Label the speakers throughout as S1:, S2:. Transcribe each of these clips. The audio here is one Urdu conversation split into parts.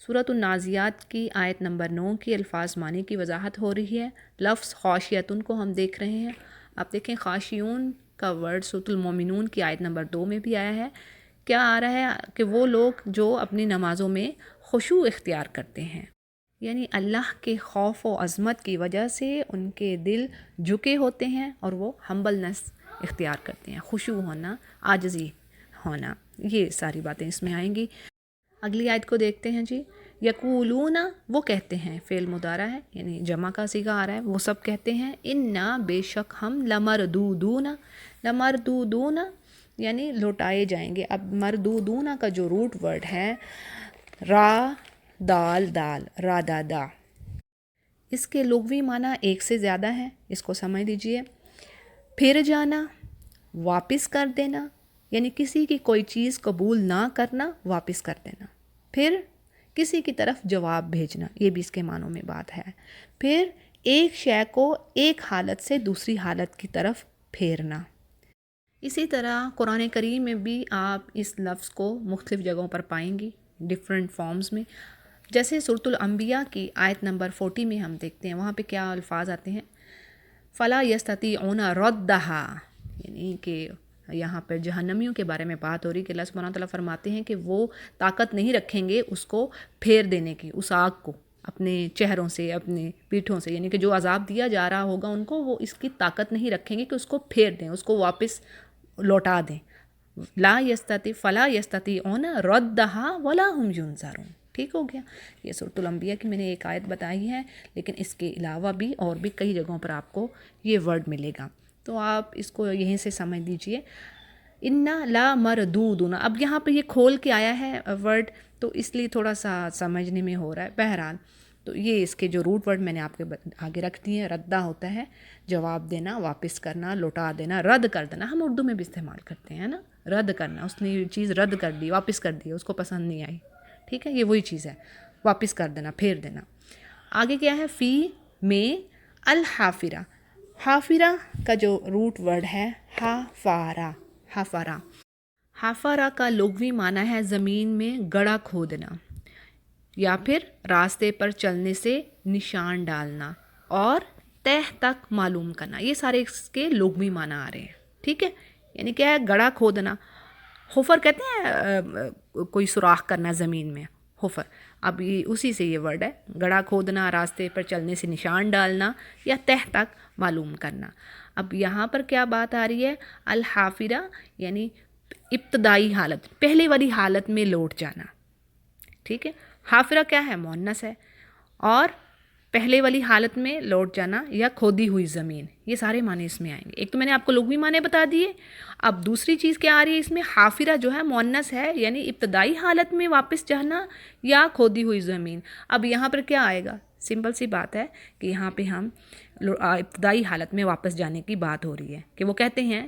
S1: سورۃ النازعات کی آیت نمبر 9 کی الفاظ معنی کی وضاحت ہو رہی ہے۔ لفظ خاشیتن کو ہم دیکھ رہے ہیں۔ آپ دیکھیں خاشیون کا ورڈ سورۃ المومنون کی آیت نمبر 2 میں بھی آیا ہے۔ کیا آ رہا ہے کہ وہ لوگ جو اپنی نمازوں میں خشوع اختیار کرتے ہیں، یعنی اللہ کے خوف و عظمت کی وجہ سے ان کے دل جھکے ہوتے ہیں اور وہ ہمبلنس اختیار کرتے ہیں، خشوع ہونا، عاجزی ہونا، یہ ساری باتیں اس میں آئیں گی۔ اگلی آیت کو دیکھتے ہیں جی۔ یقولون، وہ کہتے ہیں، فعل مضارع ہے یعنی جمع کا صیغہ آ رہا ہے، وہ سب کہتے ہیں، انا بے شک ہم لمردودون، لمردودون یعنی لوٹائے جائیں گے۔ اب مردودون کا جو روٹ ورڈ ہے را دال دال را دا دا، اس کے لغوی معنی ایک سے زیادہ ہیں، اس کو سمجھ لیجئے۔ پھر جانا، واپس کر دینا، یعنی کسی کی کوئی چیز قبول نہ کرنا، واپس کر دینا۔ پھر کسی کی طرف جواب بھیجنا، یہ بھی اس کے معنوں میں بات ہے۔ پھر ایک شے کو ایک حالت سے دوسری حالت کی طرف پھیرنا۔ اسی طرح قرآن کریم میں بھی آپ اس لفظ کو مختلف جگہوں پر پائیں گی، ڈیفرنٹ فارمز میں۔ جیسے سورۃ الانبیاء کی آیت نمبر 40 میں ہم دیکھتے ہیں، وہاں پہ کیا الفاظ آتے ہیں، فلا یستطیعون ردھا، یعنی کہ یہاں پر جہنمیوں کے بارے میں بات ہو رہی کہ اللہ سبحانہ وتعالیٰ فرماتے ہیں کہ وہ طاقت نہیں رکھیں گے اس کو پھیر دینے کی، اس آگ کو اپنے چہروں سے، اپنے پیٹھوں سے، یعنی کہ جو عذاب دیا جا رہا ہوگا ان کو، وہ اس کی طاقت نہیں رکھیں گے کہ اس کو پھیر دیں، اس کو واپس لوٹا دیں۔ لا یستطیع فلا یستطیعون ردھا ولا هم ینظرون، ٹھیک ہو گیا۔ یہ سورۃ الانبیاء کی میں نے ایک آیت بتائی ہے، لیکن اس کے علاوہ بھی اور بھی کئی جگہوں پر آپ کو یہ ورڈ ملے گا، تو آپ اس کو یہیں سے سمجھ لیجئے۔ انا لا مردودون، اب یہاں پہ یہ کھول کے آیا ہے ورڈ، تو اس لیے تھوڑا سا سمجھنے میں ہو رہا ہے۔ بہرحال تو یہ اس کے جو روٹ ورڈ میں نے آپ کے آگے رکھ دیے ہیں۔ ردہ ہوتا ہے جواب دینا، واپس کرنا، لوٹا دینا، رد کر دینا، ہم اردو میں بھی استعمال کرتے ہیں نا، رد کرنا، اس نے یہ چیز رد کر دی، واپس کر دی، اس کو پسند نہیں آئی، ٹھیک ہے، یہ وہی چیز ہے، واپس کر دینا، پھیر دینا۔ آگے کیا ہے، فی میں الحافرہ، حافرہ کا جو روٹ ورڈ ہے حافارہ، حافرہ، حافرہ کا لغوی معنی ہے زمین میں گڑھا کھودنا یا پھر راستے پر چلنے سے نشان ڈالنا اور تہ تک معلوم کرنا، یہ سارے اس کے لغوی معنی آ رہے ہیں، ٹھیک ہے، یعنی کیا ہے، گڑھا کھودنا، حفر کہتے ہیں کوئی سوراخ کرنا زمین میں، حفر، اب یہ اسی سے یہ ورڈ ہے، گڑھا کھودنا، راستے پر چلنے سے نشان ڈالنا یا تہ تک معلوم کرنا۔ اب یہاں پر کیا بات آ رہی ہے، الحافرہ یعنی ابتدائی حالت، پہلے والی حالت میں لوٹ جانا، ٹھیک ہے، حافرہ کیا ہے، مؤنث ہے، اور پہلے والی حالت میں لوٹ جانا یا کھودی ہوئی زمین، یہ سارے معنی اس میں آئیں گے۔ ایک تو میں نے آپ کو لغوی معنی بتا دیے، اب دوسری چیز کیا آ رہی ہے اس میں، حافرہ جو ہے مؤنث ہے، یعنی ابتدائی حالت میں واپس جانا یا کھودی ہوئی زمین۔ اب یہاں پر کیا آئے گا، سمپل سی بات ہے کہ یہاں پہ ہم ابتدائی حالت میں واپس جانے کی بات ہو رہی ہے، کہ وہ کہتے ہیں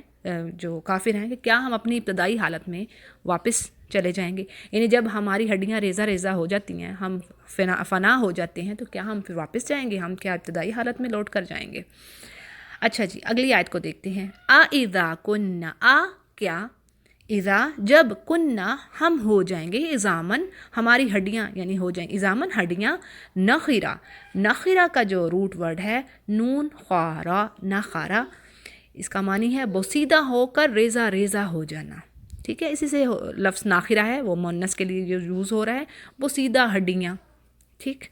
S1: جو کافر ہیں کہ کیا ہم اپنی ابتدائی حالت میں واپس چلے جائیں گے، یعنی جب ہماری ہڈیاں ریزہ ریزہ ہو جاتی ہیں، ہم فنا ہو جاتے ہیں، تو کیا ہم پھر واپس جائیں گے، ہم کیا ابتدائی حالت میں لوٹ کر جائیں گے۔ اچھا جی، اگلی آیت کو دیکھتے ہیں۔ اذا کننا، کیا، اذا جب، کننا ہم ہو جائیں گے، عظامن ہماری ہڈیاں یعنی ہو جائیں، عظامن ہڈیاں، نخرہ، نخرہ کا جو روٹ ورڈ ہے نون خارا، نخارا، اس کا معنی ہے بوسیدہ ہو کر ریزہ ریزہ ہو جانا، ٹھیک ہے، اسی سے لفظ ناخرہ ہے، وہ مؤنث کے لیے جو یوز ہو رہا ہے، بوسیدہ ہڈیاں، ٹھیک،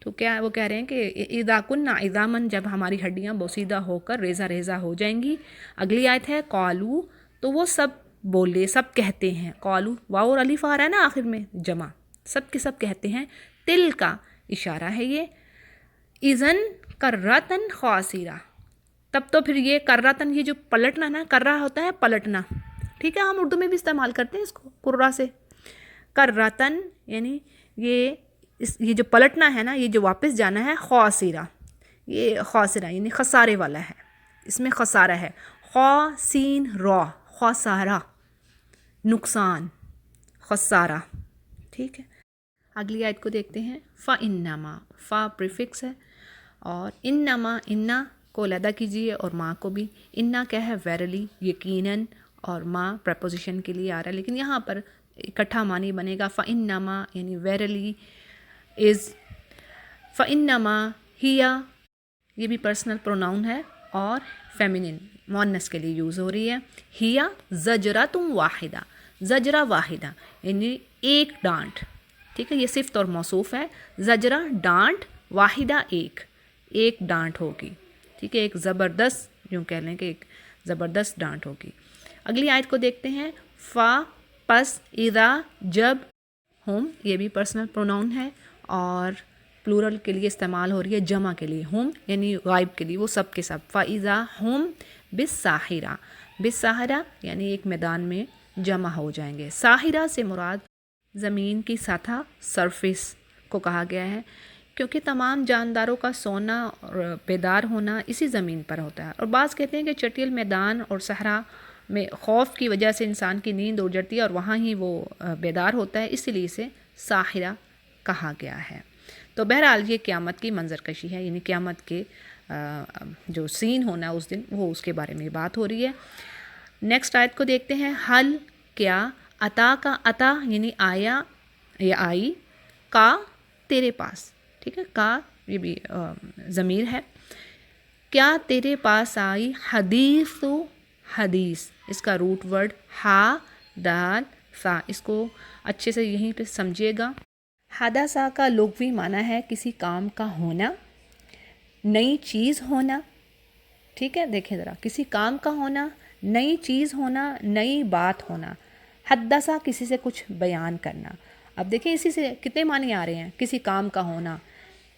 S1: تو کیا وہ کہہ رہے ہیں کہ اذا کننا عظامن، جب ہماری ہڈیاں بوسیدہ ہو کر ریزہ ریزہ ہو جائیں گی۔ اگلی آیت ہے قالو، تو وہ سب بولے، سب کہتے ہیں، قالو واو اور الف آ رہا ہے نا آخر میں، جمع، سب کے سب کہتے ہیں، تل کا اشارہ ہے یہ، اذن کرتن خاسرہ، تب تو پھر یہ کرتن، یہ جو پلٹنا نا، کرہ ہوتا ہے پلٹنا، ٹھیک ہے، ہم اردو میں بھی استعمال کرتے ہیں اس کو، قرہ سے، کرتن یعنی یہ جو پلٹنا ہے نا، یہ جو واپس جانا ہے، خاسرہ، یہ خاسرہ یعنی خسارے والا ہے، اس میں خسارہ ہے، خا سین را، خسارہ، نقصان، خسارہ، ٹھیک ہے۔ اگلی آیت کو دیکھتے ہیں۔ فَإِنَّمَا، فا پریفکس ہے، اور انما، انا کو علیحدہ کیجیے اور ماں کو بھی، انا کیا ہے، ویرلی، یقیناً، اور ماں پریپوزیشن کے لیے آ رہا ہے، لیکن یہاں پر اکٹھا معنی بنے گا، فَإِنَّمَا یعنی ویرلی، از. فإنما ہیا یہ بھی پرسنل پروناؤن ہے اور فیمینن مؤنث کے لیے یوز ہو رہی ہے. ہیا زجرۃ واحدہ، زجرہ واحدہ یعنی ایک ڈانٹ. ٹھیک ہے، یہ صفت اور موصوف ہے. زجرہ ڈانٹ، واحدہ ایک ڈانٹ ہوگی. ٹھیک ہے، ایک زبردست، یوں کہہ لیں کہ ایک زبردست ڈانٹ ہوگی. اگلی آیت کو دیکھتے ہیں. فا پس، اذا جب، ہم یہ بھی پرسنل پروناؤن ہے اور پلورل کے لیے استعمال ہو رہی ہے، جمع کے لیے. ہم یعنی غائب کے لیے، وہ سب کے سب. فاذا ہم بالساحرہ، بالساحرہ یعنی ایک میدان میں جمع ہو جائیں گے. ساحرہ سے مراد زمین کی سطح، سرفیس کو کہا گیا ہے، کیونکہ تمام جانداروں کا سونا اور بیدار ہونا اسی زمین پر ہوتا ہے. اور بعض کہتے ہیں کہ چٹیل میدان اور صحرا میں خوف کی وجہ سے انسان کی نیند اڑ جاتی ہے اور وہاں ہی وہ بیدار ہوتا ہے، اسی لیے اسے ساحرہ کہا گیا ہے. تو بہرحال یہ قیامت کی منظر کشی ہے، یعنی قیامت کے جو سین ہونا اس دن، وہ اس کے بارے میں بات ہو رہی ہے. نیکسٹ آیت کو دیکھتے ہیں. حل کیا، عطا کا عطا یعنی آیا یا آئی، کا تیرے پاس. ٹھیک ہے، کا یہ بھی ضمیر ہے. کیا تیرے پاس آئی، حدیث و حدیث اس کا روٹ ورڈ ہا دال سا، اس کو اچھے سے یہیں پہ سمجھیے گا. حدثہ کا لغوی معنی ہے کسی کام کا ہونا، نئی چیز ہونا. ٹھیک ہے، دیکھیں ذرا، کسی کام کا ہونا، نئی چیز ہونا، نئی بات ہونا. حدثہ کسی سے کچھ بیان کرنا. اب دیکھیں اسی سے کتنے معنی آ رہے ہیں. کسی کام کا ہونا،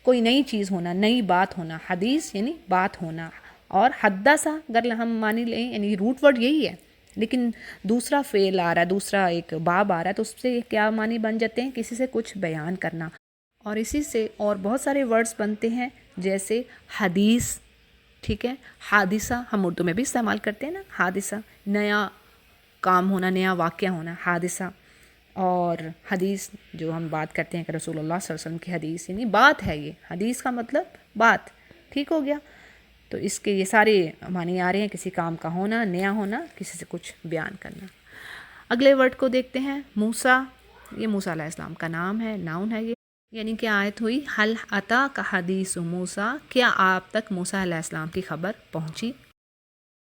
S1: کوئی نئی چیز ہونا، نئی بات ہونا. حدیث یعنی بات ہونا، اور حدثہ اگر ہم معنی لیں یعنی روٹ ورڈ یہی ہے، لیکن دوسرا فعل آ رہا ہے، دوسرا ایک باب آ رہا ہے، تو اس سے کیا معنی بن جاتے ہیں؟ کسی سے کچھ بیان کرنا. اور اسی سے اور بہت سارے ورڈز بنتے ہیں، جیسے حدیث. ٹھیک ہے، حادثہ ہم اردو میں بھی استعمال کرتے ہیں نا، حادثہ نیا کام ہونا، نیا واقعہ ہونا، حادثہ. اور حدیث جو ہم بات کرتے ہیں کہ رسول اللہ صلی اللہ علیہ وسلم کی حدیث یعنی بات ہے. یہ حدیث کا مطلب بات. ٹھیک ہو گیا، تو اس کے یہ سارے معنی آ رہے ہیں. کسی کام کا ہونا، نیا ہونا، کسی سے کچھ بیان کرنا. اگلے ورڈ کو دیکھتے ہیں. موسیٰ، یہ موسیٰ علیہ السلام کا نام ہے، ناؤن ہے یہ. یعنی کہ آیت ہوئی حل عطا کا حدیث موسیٰ، کیا آپ تک موسیٰ علیہ السلام کی خبر پہنچی.